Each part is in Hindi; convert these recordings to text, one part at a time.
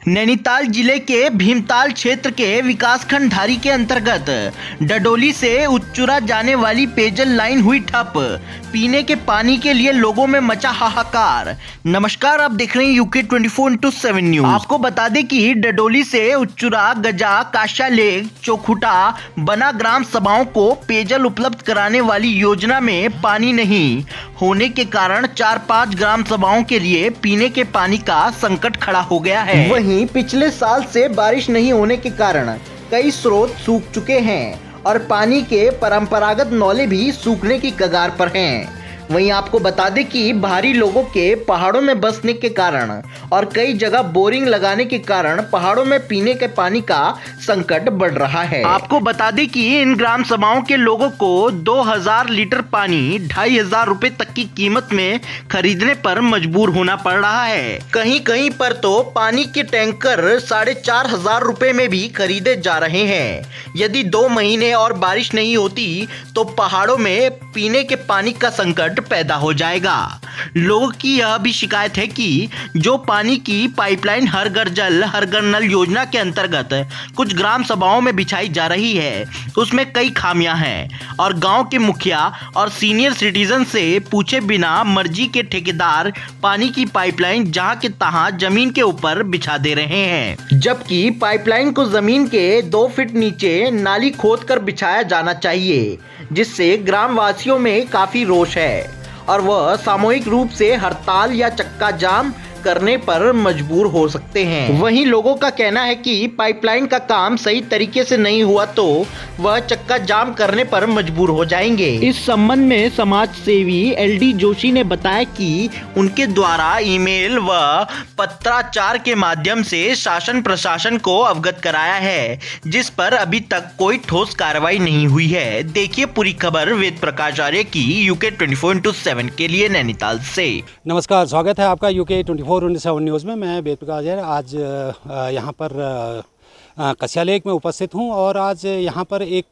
नैनीताल जिले के भीमताल क्षेत्र के विकासखंड धारी के अंतर्गत डडोली से उच्चुरा जाने वाली पेयजल लाइन हुई ठप। पीने के पानी के लिए लोगों में मचा हाहाकार। नमस्कार, आप देख रहे हैं यूके 24/7 न्यूज। आपको बता दें कि डडोली से उच्चुरा, गजा, काशा लेक, चोखुटा, बना ग्राम सभाओं को पेयजल उपलब्ध कराने वाली योजना में पानी नहीं होने के कारण 4-5 ग्राम सभाओं के लिए पीने के पानी का संकट खड़ा हो गया है। वहीं पिछले साल से बारिश नहीं होने के कारण कई स्रोत सूख चुके हैं और पानी के परंपरागत नौले भी सूखने की कगार पर हैं। वहीं आपको बता दें कि भारी लोगों के पहाड़ों में बसने के कारण और कई जगह बोरिंग लगाने के कारण पहाड़ों में पीने के पानी का संकट बढ़ रहा है। आपको बता दें कि इन ग्राम सभाओं के लोगों को 2000 लीटर पानी 2500 रुपए तक की कीमत में खरीदने पर मजबूर होना पड़ रहा है। कहीं कहीं पर तो पानी के टैंकर 4500 रुपए में भी खरीदे जा रहे हैं। यदि 2 महीने और बारिश नहीं होती तो पहाड़ों में पीने के पानी का संकट पैदा हो जाएगा। लोगों की यह भी शिकायत है कि जो पानी की पाइपलाइन हर घर जल हर घर नल योजना के अंतर्गत कुछ ग्राम सभाओं में बिछाई जा रही है, उसमें कई खामियां हैं और गांव के मुखिया और सीनियर सिटीजन से पूछे बिना मर्जी के ठेकेदार पानी की पाइपलाइन जहां के तहां जमीन के ऊपर बिछा दे रहे हैं, जबकि पाइपलाइन को जमीन के 2 फीट नीचे नाली खोदकर बिछाया जाना चाहिए, जिससे ग्रामवासियों में काफी रोष है और वह सामूहिक रूप से हड़ताल या चक्का जाम करने पर मजबूर हो सकते हैं। वहीं लोगों का कहना है कि पाइपलाइन का काम सही तरीके से नहीं हुआ तो वह चक्का जाम करने पर मजबूर हो जाएंगे। इस संबंध में समाज सेवी LD जोशी ने बताया कि उनके द्वारा ईमेल व पत्राचार के माध्यम से शासन प्रशासन को अवगत कराया है, जिस पर अभी तक कोई ठोस कार्रवाई नहीं हुई है। देखिए पूरी खबर वेद प्रकाश आर्य की यूके 24/7 के लिए नैनीताल से। नमस्कार, स्वागत है आपका यूके 24/7 न्यूज़ में। मैं वेद प्रकाश आर्य आज यहाँ पर कसिया लेक में उपस्थित हूँ और आज यहाँ पर एक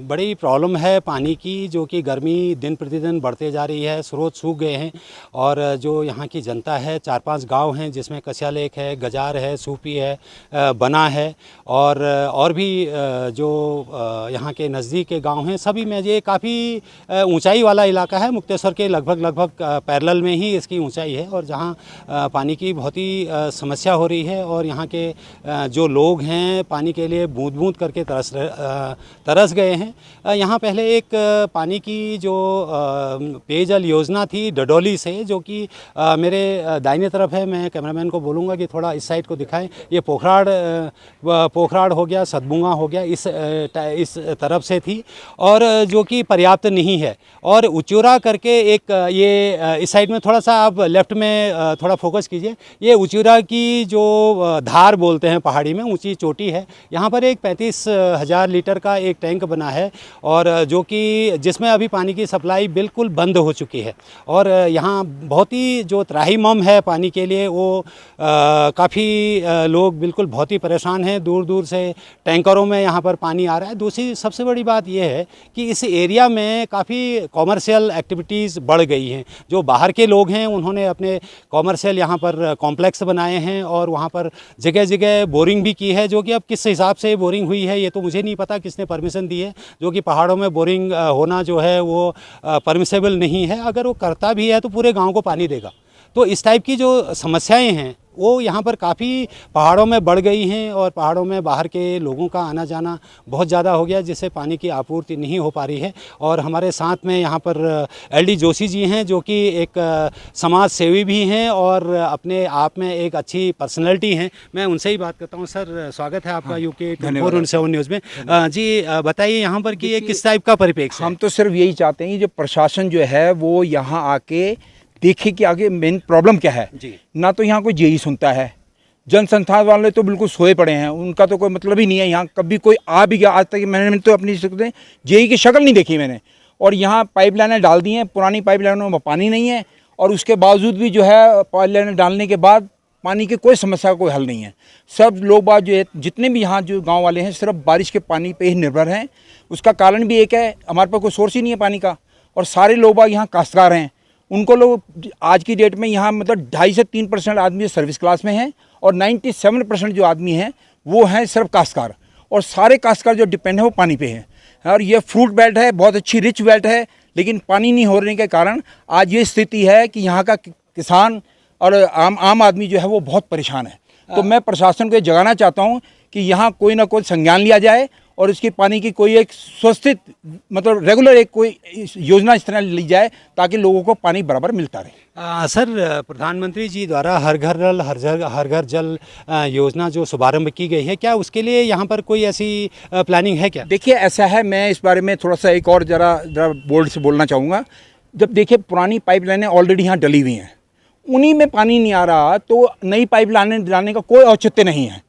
बड़ी प्रॉब्लम है पानी की, जो कि गर्मी दिन प्रतिदिन बढ़ते जा रही है। स्रोत सूख गए हैं और जो यहाँ की जनता है, 4-5 गांव हैं जिसमें कसिया लेक है, गजार है, सूपी है, बना है और भी जो यहाँ के नज़दीक के गांव हैं, सभी में ये काफ़ी ऊंचाई वाला इलाका है। मुक्तेश्वर के लगभग पैरेलल में ही इसकी ऊंचाई है और जहाँ पानी की बहुत ही समस्या हो रही है और यहाँ के जो लोग हैं पानी के लिए बूंद बूंद करके तरस गए हैं। यहाँ पहले एक पानी की जो पेयजल योजना थी डडोली से, जो कि मेरे दाहिने तरफ है। मैं कैमरामैन को बोलूँगा कि थोड़ा इस साइड को दिखाएं। ये पोखराड़ हो गया, सतबुंगा हो गया, इस तरफ से थी और जो कि पर्याप्त नहीं है। और उच्चुरा करके एक ये इस साइड में थोड़ा सा आप लेफ्ट में थोड़ा फोकस कीजिए। ये उच्चुरा की जो धार बोलते हैं पहाड़ी में, ऊंची चोटी है। यहाँ पर एक 35,000 लीटर का एक टैंक बना है और जो कि जिसमें अभी पानी की सप्लाई बिल्कुल बंद हो चुकी है और यहाँ बहुत ही जो त्राहिमाम है पानी के लिए, वो काफ़ी लोग बिल्कुल बहुत ही परेशान हैं। दूर दूर से टैंकरों में यहाँ पर पानी आ रहा है। दूसरी सबसे बड़ी बात यह है कि इस एरिया में काफ़ी कॉमर्शियल एक्टिविटीज़ बढ़ गई हैं। जो बाहर के लोग हैं उन्होंने अपने कॉमर्शियल यहाँ पर कॉम्प्लेक्स बनाए हैं और वहाँ पर जगह जगह बोरिंग भी की है, जो कि अब किस हिसाब से बोरिंग हुई है ये तो मुझे नहीं पता किसने परमिशन दी है, जो कि पहाड़ों में बोरिंग होना जो है वो परमिसेबल नहीं है। अगर वो करता भी है तो पूरे गांव को पानी देगा। तो इस टाइप की जो समस्याएं हैं वो यहाँ पर काफ़ी पहाड़ों में बढ़ गई हैं और पहाड़ों में बाहर के लोगों का आना जाना बहुत ज़्यादा हो गया, जिससे पानी की आपूर्ति नहीं हो पा रही है। और हमारे साथ में यहाँ पर LD जोशी जी हैं, जो कि एक समाज सेवी भी हैं और अपने आप में एक अच्छी पर्सनैलिटी हैं। मैं उनसे ही बात करता हूँ। सर, स्वागत है आपका यूके 24/7 न्यूज़ में। जी बताइए यहाँ पर कि ये किस टाइप का परिप्रेक्ष्य है? हम तो सिर्फ यही चाहते हैं कि जो प्रशासन जो है वो यहाँ आके देखे कि आगे मेन प्रॉब्लम क्या है जी। ना तो यहाँ कोई जेई सुनता है, जनसंस्थान वाले तो बिल्कुल सोए पड़े हैं, उनका तो कोई मतलब ही नहीं है। यहाँ कभी कोई आ भी गया, आज तक मैंने तो अपनी जेई की शक्ल नहीं देखी मैंने। और यहाँ पाइपलाइनें डाल दी हैं, पुरानी पाइपलाइनों में पानी नहीं है और उसके बावजूद भी जो है पाइपलाइनें डालने के बाद पानी की कोई समस्या का कोई हल नहीं है। सब लोग बात जो है, जितने भी यहाँ जो गाँव वाले हैं, सिर्फ बारिश के पानी पर ही निर्भर हैं। उसका कारण भी एक है, हमारे पास कोई सोर्स ही नहीं है पानी का और सारे लोग बाग यहाँ काश्तकार हैं। उनको लोग आज की डेट में यहाँ मतलब 2.5 से 3% आदमी सर्विस क्लास में हैं और 97% जो आदमी हैं वो हैं सिर्फ काश्तकार, और सारे काश्तकार जो डिपेंड है वो पानी पे हैं। और ये फ्रूट बेल्ट है, बहुत अच्छी रिच बेल्ट है, लेकिन पानी नहीं होने के कारण आज ये स्थिति है कि यहाँ का किसान और आम आदमी जो है वो बहुत परेशान है। तो मैं प्रशासन को ये जगाना चाहता हूँ कि यहाँ कोई ना कोई संज्ञान लिया जाए और इसकी पानी की कोई एक स्वस्थित मतलब रेगुलर एक कोई योजना इस तरह ली जाए ताकि लोगों को पानी बराबर मिलता रहे। सर, प्रधानमंत्री जी द्वारा हर घर नल हर घर जल योजना जो शुभारंभ की गई है, क्या उसके लिए यहाँ पर कोई ऐसी प्लानिंग है क्या? देखिए ऐसा है, मैं इस बारे में थोड़ा सा एक और ज़रा बोल्ड से बोलना चाहूँगा। जब देखिए पुरानी पाइपलाइनें ऑलरेडी यहाँ डली हुई हैं, उन्हीं में पानी नहीं आ रहा तो नई पाइप लाने का कोई औचित्य नहीं है।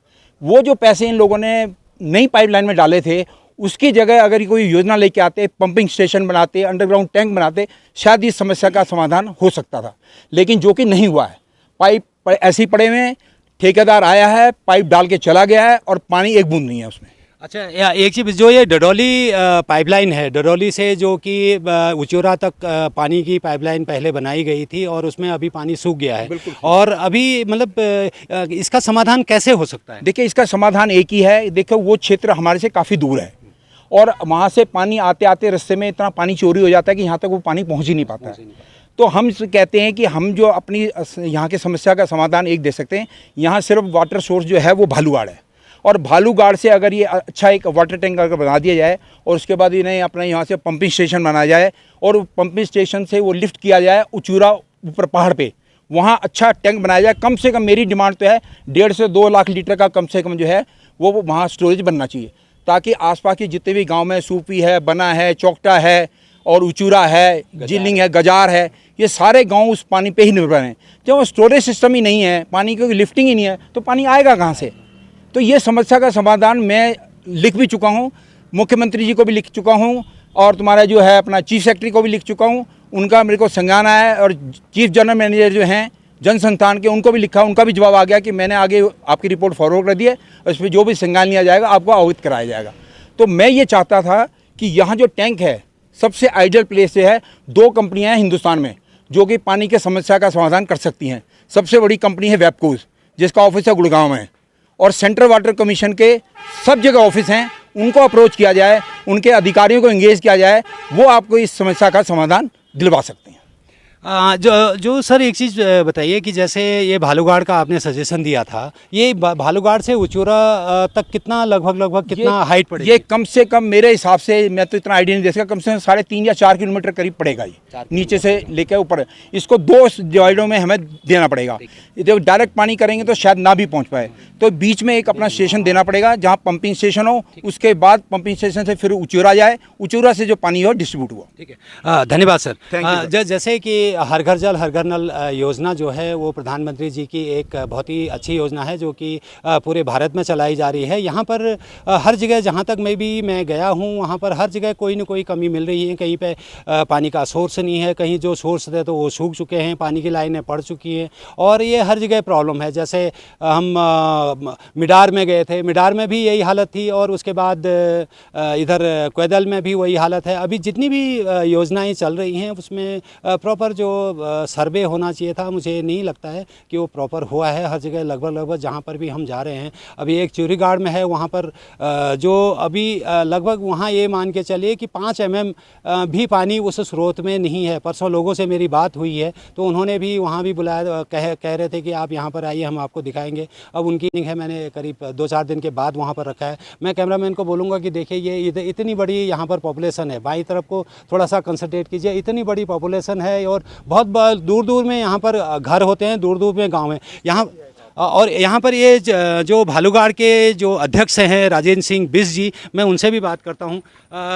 वो जो पैसे इन लोगों ने नई पाइपलाइन में डाले थे उसकी जगह अगर कोई योजना लेके आते, पंपिंग स्टेशन बनाते, अंडरग्राउंड टैंक बनाते, शायद इस समस्या का समाधान हो सकता था, लेकिन जो कि नहीं हुआ है। पाइप ऐसे ही पड़े हुए हैं, ठेकेदार आया है, पाइप डाल के चला गया है और पानी एक बूंद नहीं है उसमें। अच्छा, एक चीज़, जो ये डडौली पाइपलाइन है, डडौली से जो कि उचूरा तक पानी की पाइपलाइन पहले बनाई गई थी और उसमें अभी पानी सूख गया है, और अभी मतलब इसका समाधान कैसे हो सकता है? देखिए इसका समाधान एक ही है। देखो वो क्षेत्र हमारे से काफ़ी दूर है और वहाँ से पानी आते आते रास्ते में इतना पानी चोरी हो जाता है कि यहाँ तक वो पानी पहुँच ही नहीं पाता है। तो हम कहते हैं कि हम जो अपनी यहाँ की समस्या का समाधान एक दे सकते हैं। यहाँ सिर्फ वाटर सोर्स जो है वो भालूगाड़ है, और भालूगाड़ से अगर ये अच्छा एक वाटर टैंक अगर बना दिया जाए और उसके बाद इन्हें अपने यहाँ से पंपिंग स्टेशन बनाया जाए और पंपिंग स्टेशन से वो लिफ्ट किया जाए उचूरा ऊपर पहाड़ पे, वहाँ अच्छा टैंक बनाया जाए। कम से कम मेरी डिमांड तो है 1.5 से 2 लाख लीटर का कम से कम जो है वो वहाँ स्टोरेज बनना चाहिए, ताकि आसपास के जितने भी गाँव में सूपी है, बना है, चौकटा है और उचूरा है, जिलिंग है, गजार है, ये सारे गाँव उस पानी पर ही निर्भर हैं। जब स्टोरेज सिस्टम ही नहीं है, पानी की लिफ्टिंग ही नहीं है, तो पानी आएगा कहाँ से? तो ये समस्या का समाधान मैं लिख भी चुका हूँ, मुख्यमंत्री जी को भी लिख चुका हूँ और तुम्हारा जो है अपना चीफ सेक्रेटरी को भी लिख चुका हूँ। उनका मेरे को संज्ञान आया है और चीफ जनरल मैनेजर जो हैं जन संस्थान के, उनको भी लिखा, उनका भी जवाब आ गया कि मैंने आगे आपकी रिपोर्ट फॉरवर्ड कर दी है और इस पर जो भी संज्ञान लिया जाएगा आपको अवगत कराया जाएगा। तो मैं ये चाहता था कि यहाँ जो टैंक है सबसे आइडियल प्लेस से है। 2 कंपनियाँ हैं हिंदुस्तान में जो कि पानी के समस्या का समाधान कर सकती हैं। सबसे बड़ी कंपनी है वेबकोज, जिसका ऑफिस है गुड़गांव में, और सेंट्रल वाटर कमीशन के सब जगह ऑफिस हैं। उनको अप्रोच किया जाए, उनके अधिकारियों को एंगेज किया जाए, वो आपको इस समस्या का समाधान दिलवा सकते हैं। जो सर एक चीज़ बताइए कि जैसे ये भालूगाड़ का आपने सजेशन दिया था, ये भालूगाड़ से उचूरा तक कितना लगभग कितना हाइट पड़ेगी? ये कम से कम मेरे हिसाब से, मैं तो इतना आइडिया नहीं दे सकता, कम से कम 3.5 या 4 किलोमीटर करीब पड़ेगा ये, नीचे से लेकर ऊपर। इसको 2 डिवाइडों में हमें देना पड़ेगा। जब डायरेक्ट पानी करेंगे तो शायद ना भी पहुँच पाए, तो बीच में एक अपना स्टेशन देना पड़ेगा जहाँ पंपिंग स्टेशन हो, उसके बाद पंपिंग स्टेशन से फिर उचूरा जाए, उचूरा से जो पानी हो डिस्ट्रीब्यूट हुआ। ठीक है, धन्यवाद सर। जैसे कि हर घर जल हर घर नल योजना जो है वो प्रधानमंत्री जी की एक बहुत ही अच्छी योजना है जो कि पूरे भारत में चलाई जा रही है। यहाँ पर हर जगह जहाँ तक मैं गया हूँ वहाँ पर हर जगह कोई न कोई कमी मिल रही है। कहीं पे पानी का सोर्स नहीं है, कहीं जो सोर्स थे तो वो सूख चुके हैं, पानी की लाइनें पड़ चुकी हैं और ये हर जगह प्रॉब्लम है। जैसे हम मिडार में गए थे, मिडार में भी यही हालत थी और उसके बाद इधर कोयदल में भी वही हालत है। अभी जितनी भी योजनाएं चल रही हैं उसमें प्रॉपर जो सर्वे होना चाहिए था, मुझे नहीं लगता है कि वो प्रॉपर हुआ है। हर जगह लगभग जहाँ पर भी हम जा रहे हैं, अभी एक चूरीगाड़ में है, वहाँ पर जो अभी लगभग वहाँ ये मान के चलिए कि 5 mm भी पानी उस स्रोत में नहीं है। परसों लोगों से मेरी बात हुई है तो उन्होंने भी वहाँ भी बुलाया, कह रहे थे कि आप यहाँ पर आइए, हम आपको दिखाएंगे। अब उनकी है, मैंने करीब 2-4 दिन के बाद वहाँ पर रखा है। मैं कैमरामैन को बोलूँगा कि देखिए ये इतनी बड़ी यहाँ पर पॉपुलेशन है, बाई तरफ को थोड़ा सा कंसंट्रेट कीजिए, इतनी बड़ी पॉपुलेशन है और बहुत दूर दूर में यहाँ पर घर होते हैं, दूर दूर में गाँव हैं यहाँ। और यहाँ पर ये जो भालूगाड़ के जो अध्यक्ष हैं राजेंद्र सिंह बिष्ट जी, मैं उनसे भी बात करता हूँ।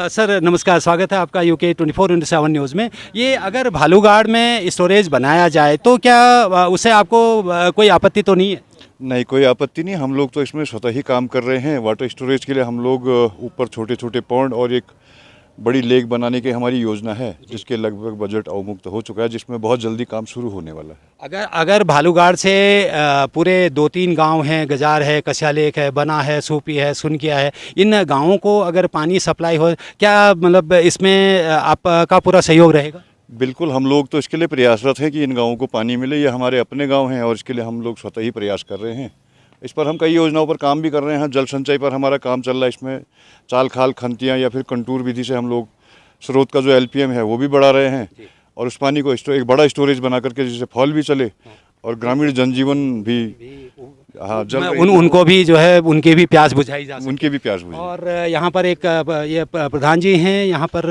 सर नमस्कार, स्वागत है आपका UK 24/7 न्यूज़ में। ये अगर भालूगाड़ में स्टोरेज बनाया जाए तो क्या उससे आपको कोई आपत्ति तो नहीं है? नहीं, कोई आपत्ति नहीं। हम लोग तो इसमें स्वतः ही काम कर रहे हैं। वाटर स्टोरेज के लिए हम लोग ऊपर छोटे छोटे पॉन्ड और एक बड़ी लेक बनाने की हमारी योजना है, जिसके लगभग बजट अवमुक्त हो चुका है, जिसमें बहुत जल्दी काम शुरू होने वाला है। अगर भालूगाड़ से पूरे 2-3 गांव हैं, गजार है, कसिया लेक है, बना है, सूपी है, सुनकिया है, इन गांवों को अगर पानी सप्लाई हो, क्या मतलब इसमें आपका पूरा सहयोग रहेगा? बिल्कुल, हम लोग तो इसके लिए प्रयासरत हैं कि इन गाँवों को पानी मिले। ये हमारे अपने गाँव हैं और इसके लिए हम लोग स्वतः ही प्रयास कर रहे हैं। इस पर हम कई योजनाओं पर काम भी कर रहे हैं। जल संचय पर हमारा काम चल रहा है। इसमें चाल खाल खंतियाँ या फिर कंटूर विधि से हम लोग स्रोत का जो LPM है वो भी बढ़ा रहे हैं और उस पानी को एक बड़ा स्टोरेज बना करके जिससे फॉल भी चले और ग्रामीण जनजीवन भी उनको भी जो है उनकी भी प्यास बुझाई जा सके। उनकी भी प्यास बुझे। और यहाँ पर एक ये प्रधान जी हैं यहाँ पर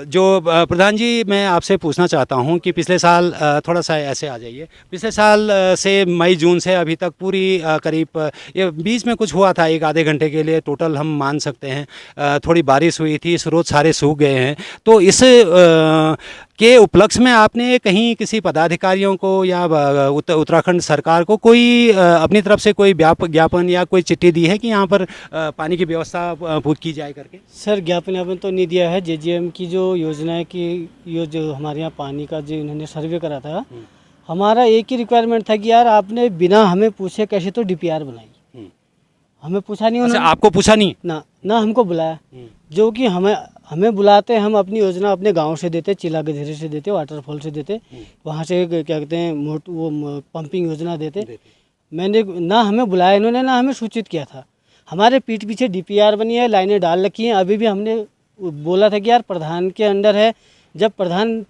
जो प्रधान जी, मैं आपसे पूछना चाहता हूँ कि पिछले साल थोड़ा सा ऐसे आ जाइए, पिछले साल से मई जून से अभी तक पूरी करीब ये बीच में कुछ हुआ था एक आधे घंटे के लिए, टोटल हम मान सकते हैं थोड़ी बारिश हुई थी, स्रोत सारे सूख गए हैं। तो इस के उपलक्ष्य में आपने कहीं किसी पदाधिकारियों को या उत्तराखंड सरकार को कोई अपनी तरफ से कोई ज्ञापन या कोई चिट्ठी दी है कि यहाँ पर पानी की व्यवस्था की जाए करके? सर ज्ञापन तो नहीं दिया है। JJM की जो योजना है कि ये जो हमारे यहाँ पानी का जो इन्होंने सर्वे करा था, हमारा एक ही रिक्वायरमेंट था कि यार आपने बिना हमें पूछे कैसे तो DPR बनाई। हमें पूछा नहीं उन्होंने। आपको पूछा नहीं? ना हमको बुलाया। जो कि हमें बुलाते, हम अपनी योजना अपने गांव से देते, चिला गधेरे से देते, वाटरफॉल से देते, वहाँ से क्या कहते हैं वो पंपिंग योजना देते। मैंने ना हमें बुलाया इन्होंने, ना हमें सूचित किया था। हमारे पीठ पीछे DPR बनी है, लाइनें डाल रखी हैं। अभी भी हमने बोला था कि यार प्रधान के अंडर है, जब प्रधान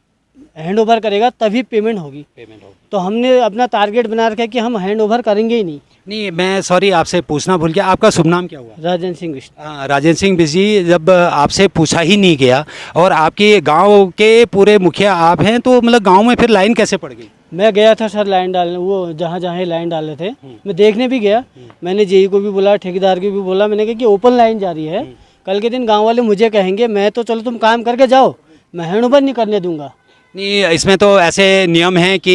हैंड ओवर करेगा तभी पेमेंट होगी। तो हमने अपना टारगेट बना रखा है कि हम हैंड ओवर करेंगे ही नहीं। मैं सॉरी आपसे पूछना भूल गया, आपका शुभ नाम क्या हुआ? राजेंद्र सिंह बिष्ट। राजेंद्र सिंह बिष्ट जी, जब आपसे पूछा ही नहीं गया और आपके गांव के पूरे मुखिया आप हैं, तो मतलब गांव में फिर लाइन कैसे पड़ गई? मैं गया था सर लाइन डालने, वो जहाँ जहाँ लाइन डाले थे मैं देखने भी गया। मैंने JE को भी बोला, ठेकेदार को भी बोला, मैंने कहा कि ओपन लाइन जा रही है, कल के दिन गाँव वाले मुझे कहेंगे मैं तो चलो तुम काम करके जाओ, मैं हैंड ओवर नहीं करने दूंगा। नहीं, इसमें तो ऐसे नियम हैं कि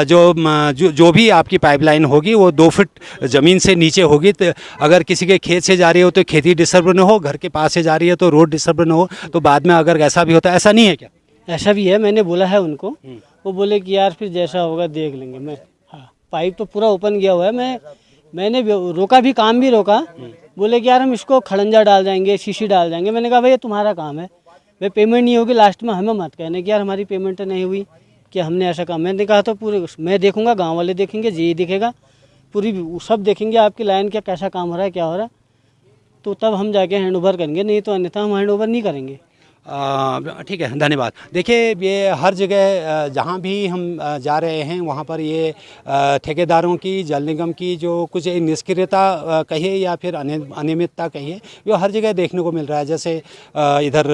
जो भी आपकी पाइपलाइन होगी वो 2 फुट ज़मीन से नीचे होगी। तो अगर किसी के खेत से जा रही हो तो खेती डिस्टर्ब न हो, घर के पास से जा रही है तो रोड डिस्टर्ब न हो। तो बाद में अगर ऐसा भी होता है, ऐसा नहीं है क्या? ऐसा भी है, मैंने बोला है उनको। वो बोले कि यार फिर जैसा होगा देख लेंगे। मैं पाइप तो पूरा ओपन गया हुआ है। मैंने रोका भी, काम भी रोका। बोले कि यार हम इसको खड़ंजा डाल जाएंगे, शीशी डाल जाएंगे। मैंने कहा भैया तुम्हारा काम है, भाई पेमेंट नहीं होगी लास्ट में हमें मत कहने कि यार हमारी पेमेंट नहीं हुई कि हमने ऐसा काम। मैंने कहा तो पूरे मैं देखूंगा, गांव वाले देखेंगे, JE देखेगा, पूरी सब देखेंगे आपकी लाइन का कैसा काम हो रहा है, क्या हो रहा है, तो तब हम जाके हैंड ओवर करेंगे, नहीं तो अन्यथा हम हैंड ओवर नहीं करेंगे। ठीक है, धन्यवाद। देखिए, ये हर जगह जहाँ भी हम जा रहे हैं वहाँ पर ये ठेकेदारों की, जल निगम की जो कुछ निष्क्रियता कहिए या फिर अनियमितता कहिए, वो हर जगह देखने को मिल रहा है। जैसे इधर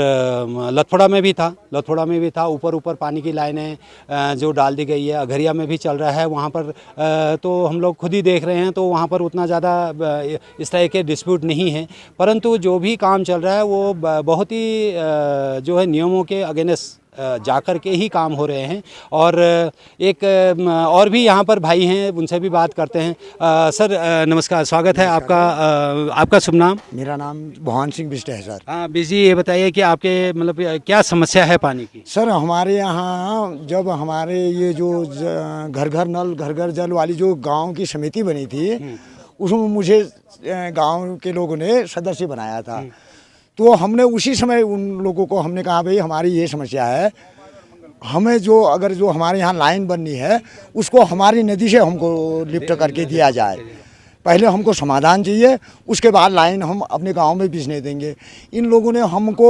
लथोड़ा में भी था, ऊपर पानी की लाइनें जो डाल दी गई है। अघरिया में भी चल रहा है, वहाँ पर तो हम लोग खुद ही देख रहे हैं, तो वहाँ पर उतना ज़्यादा इस तरह के डिस्प्यूट नहीं है। परंतु जो भी काम चल रहा है वो बहुत ही जो है नियमों के अगेंस्ट जाकर के ही काम हो रहे हैं। और एक और भी यहाँ पर भाई हैं, उनसे भी बात करते हैं। सर नमस्कार, स्वागत है आपका। आपका शुभ नाम? मेरा नाम भगवान सिंह बिष्ट है सर। हाँ बिष्ट जी, ये बताइए कि आपके मतलब क्या समस्या है पानी की? सर हमारे यहाँ जब हमारे ये जो घर घर नल घर घर जल वाली जो गांव की समिति बनी थी, उसमें मुझे गांव के लोगों ने सदस्य बनाया था। तो हमने उसी समय उन लोगों को हमने कहा भाई हमारी ये समस्या है, हमें जो अगर जो हमारे यहाँ लाइन बननी है उसको हमारी नदी से हमको लिफ्ट करके दिया जाए। पहले हमको समाधान चाहिए, उसके बाद लाइन हम अपने गांव में बिजने देंगे। इन लोगों ने हमको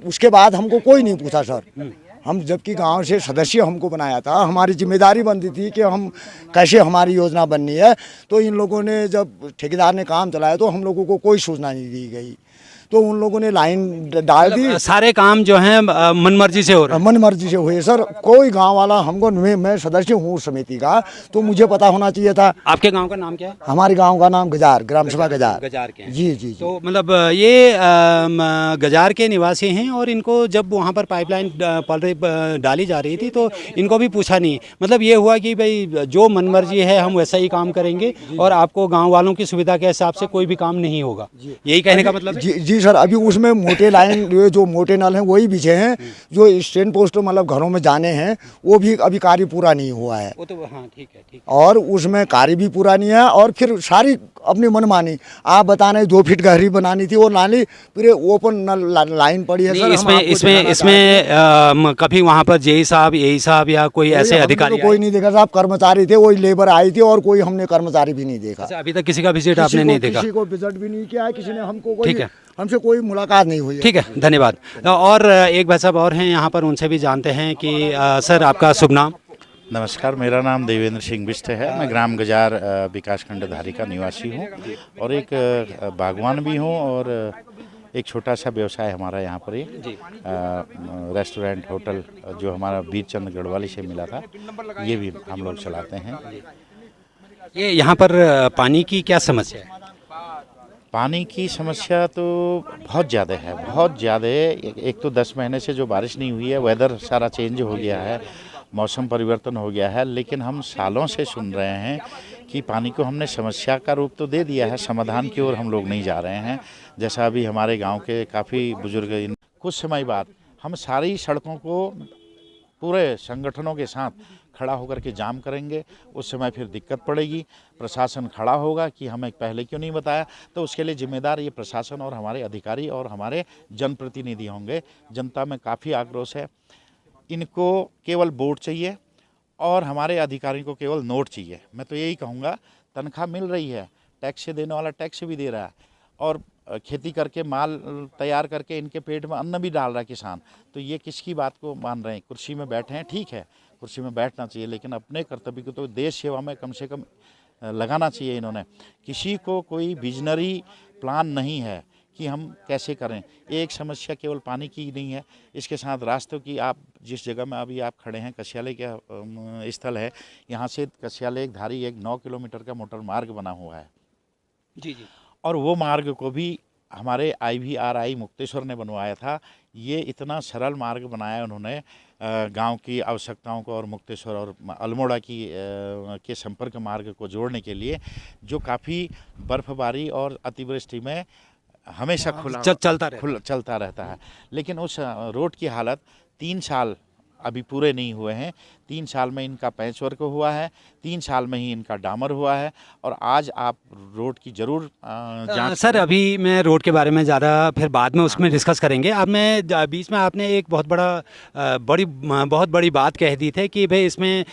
उसके बाद हमको कोई नहीं पूछा सर। हम जबकि गांव से सदस्य हमको बनाया था, हमारी जिम्मेदारी बनती थी कि हम कैसे हमारी योजना बननी है। तो इन लोगों ने जब ठेकेदार ने काम चलाया तो हम लोगों को कोई सूचना नहीं दी गई, तो उन लोगों ने लाइन डाल दी। सारे काम जो हैं मनमर्जी से हो रहे हैं? मनमर्जी से हुए सर। कोई गांव वाला हमको, मैं सदस्य हूँ समिति का, तो मुझे पता होना चाहिए था। आपके गांव का नाम क्या है? हमारे गांव का नाम गजार, ग्राम सभा गजार के हैं। जी। तो मतलब ये गजार के निवासी हैं और इनको जब वहाँ पर पाइपलाइन डाली जा रही थी तो इनको भी पूछा नहीं। मतलब ये हुआ कि भाई जो मनमर्जी है हम वैसा ही काम करेंगे और आपको गाँव वालों की सुविधा के हिसाब से कोई भी काम नहीं होगा, यही कहने का मतलब? जी सर। अभी उसमें मोटे लाइन जो मोटे नल हैं वही बिछे हैं, जो स्टैंड पोस्ट मतलब घरों में जाने हैं वो भी अभी कार्य पूरा नहीं हुआ है। वो तो हाँ ठीक है। और उसमें कार्य भी पूरा नहीं है। और फिर सारी अपनी मनमानी। आप बता रहे 2 फीट गहरी बनानी थी, वो नाली पूरे ओपन लाइन पड़ी है। नहीं, सर हम इसमें आपको इसमें दिखाना इसमें कभी वहाँ पर जेई साहब, एई साहब या कोई ऐसे हमने अधिकारी तो कोई नहीं देखा साहब, कर्मचारी थे, वही लेबर आई थी और कोई हमने कर्मचारी भी नहीं देखा। अच्छा, अभी तक किसी का विजिट आपने नहीं देखा? किसी को विजिट भी नहीं किया है, किसी ने हमको ठीक कोई है। हमसे कोई मुलाकात नहीं हुई है। ठीक है, धन्यवाद। और एक भाई साहब और हैं यहाँ पर, उनसे भी जानते हैं कि सर आपका शुभ नाम? नमस्कार, मेरा नाम देवेंद्र सिंह बिष्ट है। मैं ग्राम गजार विकासखंड धारी का निवासी हूँ और एक बागवान भी हूँ और एक छोटा सा व्यवसाय हमारा यहाँ पर एक रेस्टोरेंट होटल जो हमारा वीरचंद गढ़वाली से मिला था, ये भी हम लोग चलाते हैं। ये यहाँ पर पानी की क्या समस्या है? पानी की समस्या तो बहुत ज़्यादा है, बहुत ज़्यादा है। एक तो 10 महीने से जो बारिश नहीं हुई है, वेदर सारा चेंज हो गया है, मौसम परिवर्तन हो गया है, लेकिन हम सालों से सुन रहे हैं कि पानी को हमने समस्या का रूप तो दे दिया है, समाधान की ओर हम लोग नहीं जा रहे हैं। जैसा अभी हमारे गांव के काफ़ी बुजुर्ग, कुछ समय बाद हम सारी सड़कों को पूरे संगठनों के साथ खड़ा होकर के जाम करेंगे, उस समय फिर दिक्कत पड़ेगी। प्रशासन खड़ा होगा कि हमें पहले क्यों नहीं बताया, तो उसके लिए जिम्मेदार ये प्रशासन और हमारे अधिकारी और हमारे जनप्रतिनिधि होंगे। जनता में काफ़ी आक्रोश है, इनको केवल वोट चाहिए और हमारे अधिकारियों को केवल नोट चाहिए। मैं तो यही कहूँगा, तनख्वाह मिल रही है, टैक्स देने वाला टैक्स भी दे रहा है और खेती करके माल तैयार करके इनके पेट में अन्न भी डाल रहा है किसान, तो ये किसकी बात को मान रहे हैं? कुर्सी में बैठे हैं, ठीक है, कुर्सी में बैठना चाहिए, लेकिन अपने कर्तव्य को तो देश सेवा में कम से कम लगाना चाहिए। इन्होंने किसी को कोई विजनरी प्लान नहीं है कि हम कैसे करें। एक समस्या केवल पानी की ही नहीं है, इसके साथ रास्तों की। आप जिस जगह में अभी आप खड़े हैं, कस्याले का स्थल है, यहाँ से कस्याले धारी एक 9 किलोमीटर का मोटर मार्ग बना हुआ है जी जी। और वो मार्ग को भी हमारे IVRI मुक्तेश्वर ने बनवाया था। ये इतना सरल मार्ग बनाया उन्होंने गांव की आवश्यकताओं को और मुक्तेश्वर और अल्मोड़ा के संपर्क मार्ग को जोड़ने के लिए, जो काफ़ी बर्फबारी और अतिवृष्टि में हमेशा चलता रहता है। लेकिन उस रोड की हालत 3 साल अभी पूरे नहीं हुए हैं। 3 साल में इनका पैच वर्क हुआ है, 3 साल में ही इनका डामर हुआ है और आज आप रोड की जरूर जांच। सर अभी मैं रोड के बारे में ज़्यादा फिर बाद में उसमें डिस्कस करेंगे। अब मैं बीच में आपने एक बहुत बड़ी बात कह दी थी कि भाई इसमें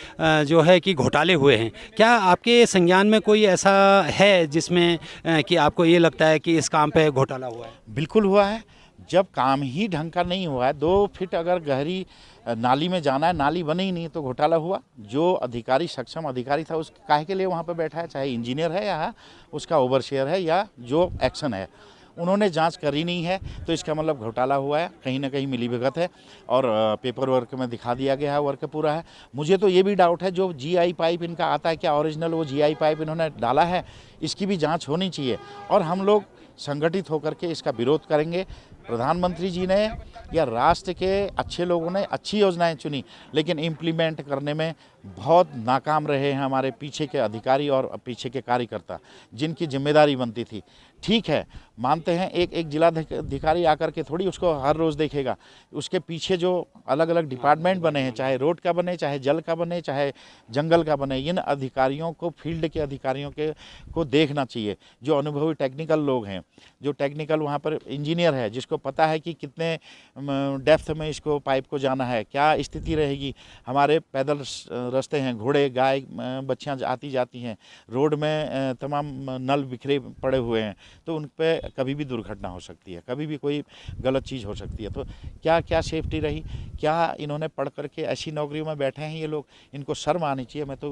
जो है कि घोटाले हुए हैं। क्या आपके संज्ञान में कोई ऐसा है जिसमें कि आपको ये लगता है कि इस काम पे घोटाला हुआ है? बिल्कुल हुआ है। जब काम ही ढंग का नहीं हुआ है, 2 फीट अगर गहरी नाली में जाना है, नाली बनी ही नहीं तो घोटाला हुआ। जो अधिकारी सक्षम अधिकारी था, उस काहे के लिए वहाँ पे बैठा है, चाहे इंजीनियर है या उसका ओवरसियर है या जो एक्शन है, उन्होंने जांच करी नहीं है, तो इसका मतलब घोटाला हुआ है, कहीं ना कहीं मिलीभगत है और पेपर वर्क में दिखा दिया गया है, वर्क पूरा है। मुझे तो ये भी डाउट है, जो GI पाइप इनका आता है, क्या ओरिजिनल वो GI पाइप इन्होंने डाला है? इसकी भी जाँच होनी चाहिए और हम लोग संगठित होकर के इसका विरोध करेंगे। प्रधानमंत्री जी ने या राष्ट्र के अच्छे लोगों ने अच्छी योजनाएं चुनी, लेकिन इम्प्लीमेंट करने में बहुत नाकाम रहे हैं हमारे पीछे के अधिकारी और पीछे के कार्यकर्ता, जिनकी जिम्मेदारी बनती थी। ठीक है, मानते हैं एक जिलाधिकारी आकर के थोड़ी उसको हर रोज़ देखेगा, उसके पीछे जो अलग अलग डिपार्टमेंट बने हैं, चाहे रोड का बने, चाहे जल का बने, चाहे जंगल का बने, इन अधिकारियों को, फील्ड के अधिकारियों को देखना चाहिए। जो अनुभवी टेक्निकल लोग हैं, जो टेक्निकल वहाँ पर इंजीनियर है, जिसको पता है कि कितने डेप्थ में इसको पाइप को जाना है, क्या स्थिति रहेगी। हमारे पैदल रास्ते हैं, घोड़े गाय बच्चियाँ आती जाती हैं, रोड में तमाम नल बिखरे पड़े हुए हैं, तो उन पे कभी भी दुर्घटना हो सकती है, कभी भी कोई गलत चीज़ हो सकती है। तो क्या क्या सेफ्टी रही, क्या इन्होंने पढ़ करके ऐसी नौकरियों में बैठे हैं ये लोग? इनको शर्म आनी चाहिए। मैं तो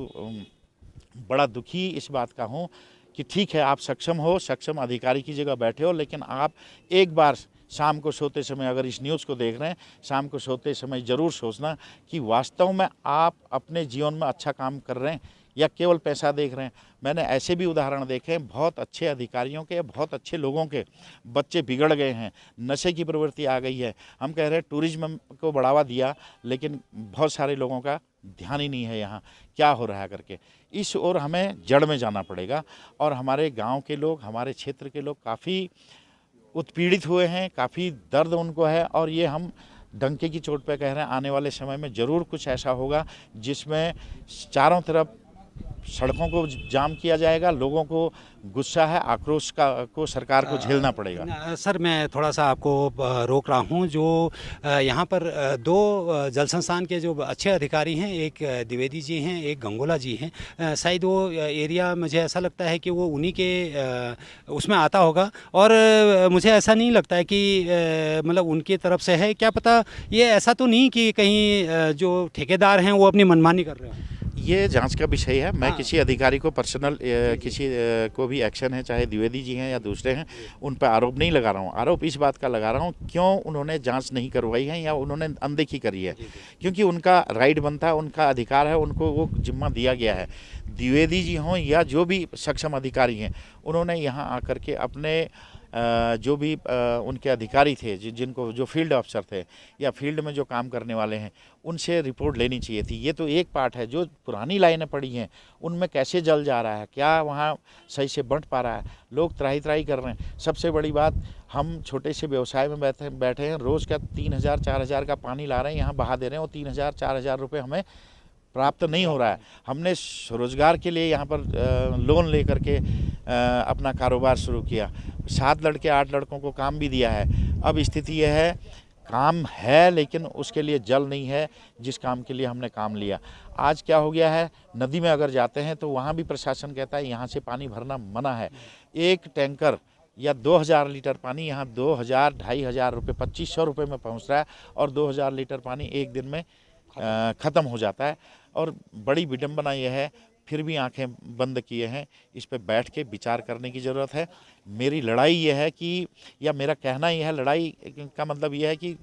बड़ा दुखी इस बात का हूँ कि ठीक है, आप सक्षम हो, सक्षम अधिकारी की जगह बैठे हो, लेकिन आप एक बार शाम को सोते समय, अगर इस न्यूज़ को देख रहे हैं, शाम को सोते समय ज़रूर सोचना कि वास्तव में आप अपने जीवन में अच्छा काम कर रहे हैं या केवल पैसा देख रहे हैं। मैंने ऐसे भी उदाहरण देखे हैं, बहुत अच्छे अधिकारियों के, बहुत अच्छे लोगों के बच्चे बिगड़ गए हैं, नशे की प्रवृत्ति आ गई है। हम कह रहे हैं टूरिज्म को बढ़ावा दिया, लेकिन बहुत सारे लोगों का ध्यान ही नहीं है यहाँ क्या हो रहा है करके। इस ओर हमें जड़ में जाना पड़ेगा और हमारे गाँव के लोग, हमारे क्षेत्र के लोग काफ़ी उत्पीड़ित हुए हैं, काफ़ी दर्द उनको है और ये हम डंके की चोट पे कह रहे हैं, आने वाले समय में ज़रूर कुछ ऐसा होगा जिसमें चारों तरफ सड़कों को जाम किया जाएगा, लोगों को गुस्सा है, आक्रोश को सरकार को झेलना पड़ेगा। सर मैं थोड़ा सा आपको रोक रहा हूँ। जो यहाँ पर दो जल संस्थान के जो अच्छे अधिकारी हैं, एक द्विवेदी जी हैं, एक गंगोला जी हैं, शायद वो एरिया मुझे ऐसा लगता है कि वो उन्हीं के उसमें आता होगा, और मुझे ऐसा नहीं लगता है कि मतलब उनकी तरफ से है। क्या पता ये ऐसा तो नहीं कि कहीं जो ठेकेदार हैं वो अपनी मनमानी कर रहे हो। ये जांच का विषय है। मैं हाँ। किसी अधिकारी को पर्सनल किसी को भी एक्शन है, चाहे द्विवेदी जी हैं या दूसरे हैं, उन पर आरोप नहीं लगा रहा हूँ। आरोप इस बात का लगा रहा हूँ क्यों उन्होंने जांच नहीं करवाई है या उन्होंने अनदेखी करी है, क्योंकि उनका राइट बनता है, उनका अधिकार है, उनको वो जिम्मा दिया गया है। द्विवेदी जी हों या जो भी सक्षम अधिकारी हैं, उन्होंने यहाँ आकर के अपने जो भी उनके अधिकारी थे, जिनको जो फील्ड अफसर थे या फील्ड में जो काम करने वाले हैं, उनसे रिपोर्ट लेनी चाहिए थी। ये तो एक पार्ट है। जो पुरानी लाइनें पड़ी हैं उनमें कैसे जल जा रहा है, क्या वहाँ सही से बंट पा रहा है, लोग त्राही त्राही कर रहे हैं। सबसे बड़ी बात, हम छोटे से व्यवसाय में बैठे हैं, रोज़ का 3,000 4,000 का पानी ला रहे हैं, यहाँ बहा दे रहे हैं, और 3,000 4,000 रुपये हमें प्राप्त नहीं हो रहा है। हमने रोज़गार के लिए यहाँ पर लोन लेकर के अपना कारोबार शुरू किया, 7 लड़के 8 लड़कों को काम भी दिया है। अब स्थिति यह है, काम है लेकिन उसके लिए जल नहीं है जिस काम के लिए हमने काम लिया। आज क्या हो गया है, नदी में अगर जाते हैं तो वहाँ भी प्रशासन कहता है यहाँ से पानी भरना मना है। एक टैंकर या 2,000 लीटर पानी यहाँ 2,000 2,500 रुपये 2,500 रुपये में पहुँच रहा है, और 2,000 लीटर पानी एक दिन में ख़त्म हो जाता है। और बड़ी विडंबना यह है, फिर भी आंखें बंद किए हैं। इस पे बैठ के विचार करने की ज़रूरत है। मेरी लड़ाई यह है कि, या मेरा कहना यह है, लड़ाई का मतलब यह है कि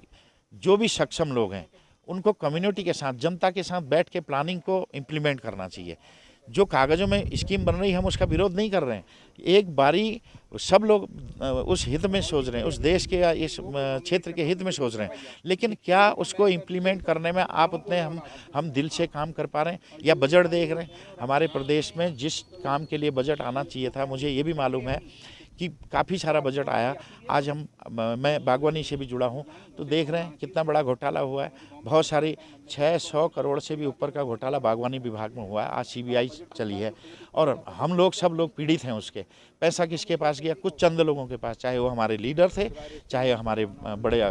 जो भी सक्षम लोग हैं उनको कम्युनिटी के साथ, जनता के साथ बैठ के प्लानिंग को इम्प्लीमेंट करना चाहिए। जो कागज़ों में स्कीम बन रही है हम उसका विरोध नहीं कर रहे हैं। एक बारी सब लोग उस हित में सोच रहे हैं, उस देश के या इस क्षेत्र के हित में सोच रहे हैं, लेकिन क्या उसको इम्प्लीमेंट करने में आप उतने हम दिल से काम कर पा रहे हैं, या बजट देख रहे हैं। हमारे प्रदेश में जिस काम के लिए बजट आना चाहिए था, मुझे ये भी मालूम है कि काफ़ी सारा बजट आया। आज मैं बागवानी से भी जुड़ा हूँ, तो देख रहे हैं कितना बड़ा घोटाला हुआ है। बहुत सारी 600 करोड़ से भी ऊपर का घोटाला बागवानी विभाग में हुआ है। आज CBI चली है और हम लोग सब लोग पीड़ित हैं उसके। पैसा किसके पास गया? कुछ चंद लोगों के पास, चाहे वो हमारे लीडर थे, चाहे हमारे बड़े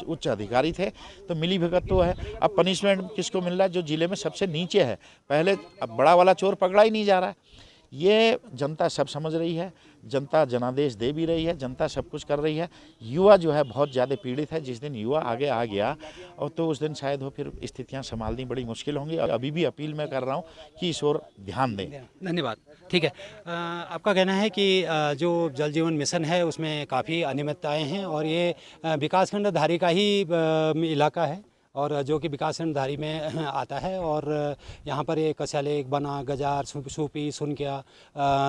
उच्च अधिकारी थे। तो मिली भगत तो है। अब पनिशमेंट किसको मिल रहा है? जो जिले में सबसे नीचे है। पहले अब बड़ा वाला चोर पकड़ा ही नहीं जा रहा है। ये जनता सब समझ रही है, जनता जनादेश दे भी रही है, जनता सब कुछ कर रही है। युवा जो है बहुत ज़्यादा पीड़ित है। जिस दिन युवा आगे आ गया और तो उस दिन शायद हो फिर स्थितियां संभालनी बड़ी मुश्किल होंगी। अभी भी अपील मैं कर रहा हूं कि इस ओर ध्यान दें। धन्यवाद। ठीक है, आपका कहना है कि जो जल जीवन मिशन है उसमें काफ़ी अनियमितताएँ हैं, और ये विकासखंड धारी का ही इलाका है, और जो कि विकासखंड धारी में आता है। और यहाँ पर एक कस्यालेक, बना, गजार, सूपी, सुनकिया,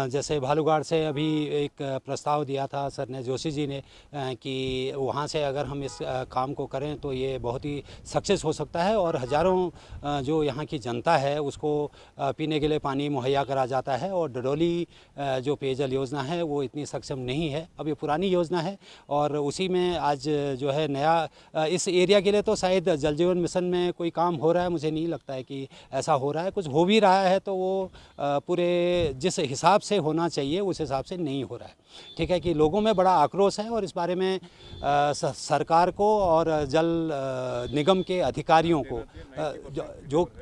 जैसे भालूगाड़ से अभी एक प्रस्ताव दिया था सर ने, जोशी जी ने, कि वहाँ से अगर हम इस काम को करें तो ये बहुत ही सक्सेस हो सकता है, और हज़ारों जो यहाँ की जनता है उसको पीने के लिए पानी मुहैया करा जाता है। और डडोली जो पेयजल योजना है वो इतनी सक्षम नहीं है, अब ये पुरानी योजना है, और उसी में आज जो है नया इस एरिया के लिए तो शायद जल जीवन मिशन में कोई काम हो रहा है। मुझे नहीं लगता है कि ऐसा हो रहा है। कुछ हो भी रहा है तो वो पूरे जिस हिसाब से होना चाहिए उस हिसाब से नहीं हो रहा है। ठीक है, कि लोगों में बड़ा आक्रोश है, और इस बारे में सरकार को और जल निगम के अधिकारियों को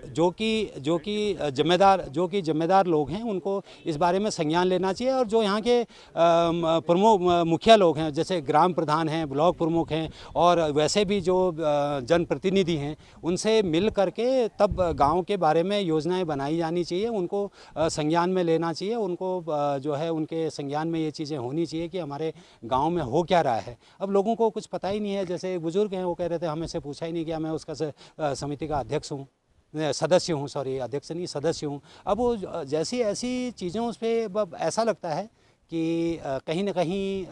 जो कि जिम्मेदार लोग हैं उनको इस बारे में संज्ञान लेना चाहिए। और जो यहाँ के प्रमुख मुखिया लोग हैं, जैसे ग्राम प्रधान हैं, ब्लॉक प्रमुख हैं, और वैसे भी जो जनप्रतिनिधि हैं, उनसे मिल करके तब गांव के बारे में योजनाएं बनाई जानी चाहिए। उनको संज्ञान में लेना चाहिए। उनको जो है उनके संज्ञान में ये चीज़ें होनी चाहिए कि हमारे गांव में हो क्या रहा है। अब लोगों को कुछ पता ही नहीं है। जैसे बुजुर्ग हैं, वो कह रहे थे हमें से पूछा ही नहीं गया। मैं उसका समिति का अध्यक्ष हूँ, सदस्य हूँ, सॉरी अध्यक्ष नहीं सदस्य हूँ। अब वो जैसी ऐसी चीज़ों उस पर ऐसा लगता है कि कहीं न कहीं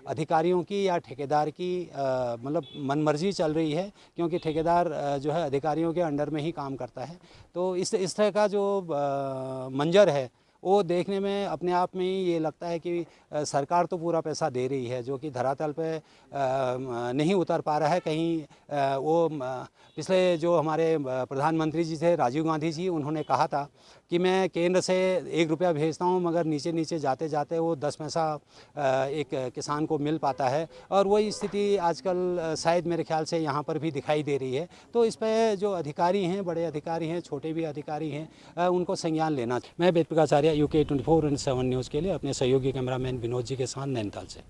अधिकारियों की या ठेकेदार की मतलब मनमर्जी चल रही है, क्योंकि ठेकेदार जो है अधिकारियों के अंडर में ही काम करता है। तो इस तरह का जो मंजर है वो देखने में अपने आप में ही ये लगता है कि सरकार तो पूरा पैसा दे रही है, जो कि धरातल पे नहीं उतर पा रहा है। कहीं वो पिछले जो हमारे प्रधानमंत्री जी थे, राजीव गांधी जी, उन्होंने कहा था कि मैं केंद्र से 1 रुपया भेजता हूँ मगर नीचे नीचे जाते जाते वो 10 पैसा एक किसान को मिल पाता है, और वही स्थिति आजकल शायद मेरे ख्याल से यहाँ पर भी दिखाई दे रही है। तो इस पर जो अधिकारी हैं, बड़े अधिकारी हैं, छोटे भी अधिकारी हैं, उनको संज्ञान लेना। मैं वेद प्रकाश आर्य UK 24/7 न्यूज़ के लिए अपने सहयोगी कैमरामैन विनोद जी के साथ नैनीताल से।